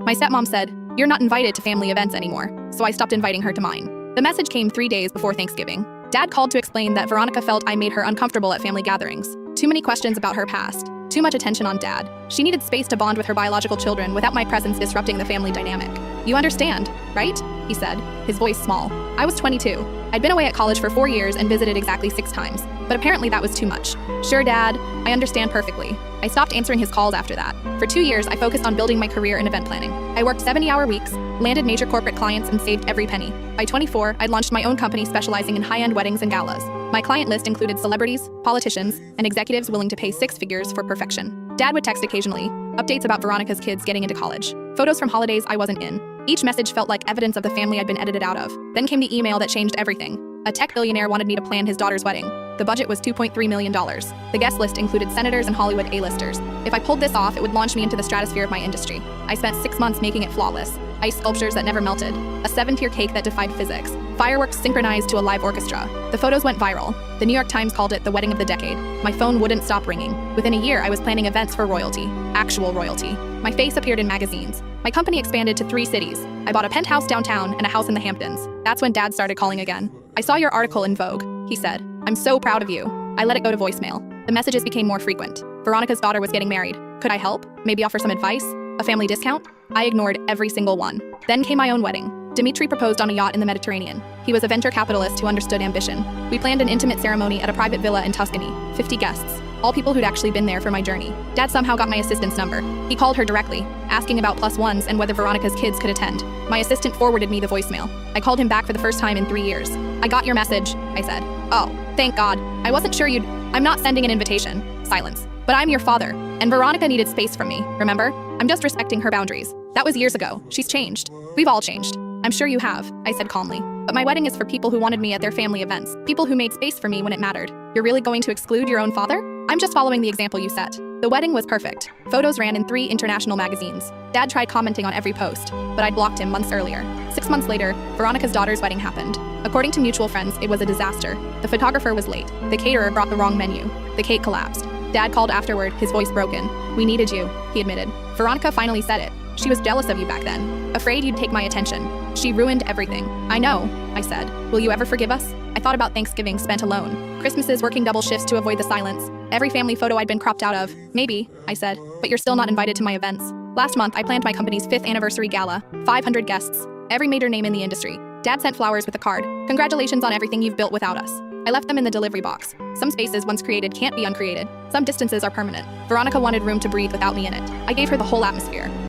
My stepmom said, "You're not invited to family events anymore," so I stopped inviting her to mine. The message came 3 days before Thanksgiving. Dad called to explain that Veronica felt I made her uncomfortable at family gatherings. Too many questions about her past. Too much attention on Dad. She needed space to bond with her biological children without my presence disrupting the family dynamic. "You understand, right?" he said, his voice small. I was 22. I'd been away at college for 4 years and visited exactly 6 times, but apparently that was too much. "Sure, Dad, I understand perfectly." I stopped answering his calls after that. For 2 years, I focused on building my career in event planning. I worked 70-hour weeks, landed major corporate clients, and saved every penny. By 24, I'd launched my own company specializing in high-end weddings and galas. My client list included celebrities, politicians, and executives willing to pay 6 figures for perfection. Dad would text occasionally, updates about Veronica's kids getting into college, photos from holidays I wasn't in. Each message felt like evidence of the family I'd been edited out of. Then came the email that changed everything. A tech billionaire wanted me to plan his daughter's wedding. The budget was $2.3 million. The guest list included senators and Hollywood A-listers. If I pulled this off, it would launch me into the stratosphere of my industry. I spent 6 months making it flawless. Ice sculptures that never melted. A 7-tier cake that defied physics. Fireworks synchronized to a live orchestra. The photos went viral. The New York Times called it the wedding of the decade. My phone wouldn't stop ringing. Within a year, I was planning events for royalty. Actual royalty. My face appeared in magazines. My company expanded to 3 cities. I bought a penthouse downtown and a house in the Hamptons. That's when Dad started calling again. "I saw your article in Vogue," he said. "I'm so proud of you." I let it go to voicemail. The messages became more frequent. Veronica's daughter was getting married. Could I help? Maybe offer some advice? A family discount? I ignored every single one. Then came my own wedding. Dimitri proposed on a yacht in the Mediterranean. He was a venture capitalist who understood ambition. We planned an intimate ceremony at a private villa in Tuscany. 50 guests. All people who'd actually been there for my journey. Dad somehow got my assistant's number. He called her directly, asking about +1s and whether Veronica's kids could attend. My assistant forwarded me the voicemail. I called him back for the first time in 3 years. "I got your message," I said. "Oh, thank God. I wasn't sure you'd—" "I'm not sending an invitation." Silence. "But I'm your father, and Veronica needed space from me, remember? I'm just respecting her boundaries. That was years ago. She's changed. We've all changed." "I'm sure you have," I said calmly. "But my wedding is for people who wanted me at their family events, people who made space for me when it mattered. You're really going to exclude your own father?" "I'm just following the example you set." The wedding was perfect. Photos ran in 3 international magazines. Dad tried commenting on every post, but I'd blocked him months earlier. 6 months later, Veronica's daughter's wedding happened. According to mutual friends, it was a disaster. The photographer was late. The caterer brought the wrong menu. The cake collapsed. Dad called afterward, his voice broken. "We needed you," he admitted. "Veronica finally said it. She was jealous of you back then. Afraid you'd take my attention. She ruined everything." "I know," I said. "Will you ever forgive us?" I thought about Thanksgiving spent alone. Christmases working double shifts to avoid the silence. Every family photo I'd been cropped out of. "Maybe," I said, "but you're still not invited to my events." Last month, I planned my company's 5th anniversary gala. 500 guests. Every major name in the industry. Dad sent flowers with a card. "Congratulations on everything you've built without us." I left them in the delivery box. Some spaces once created can't be uncreated. Some distances are permanent. Veronica wanted room to breathe without me in it. I gave her the whole atmosphere.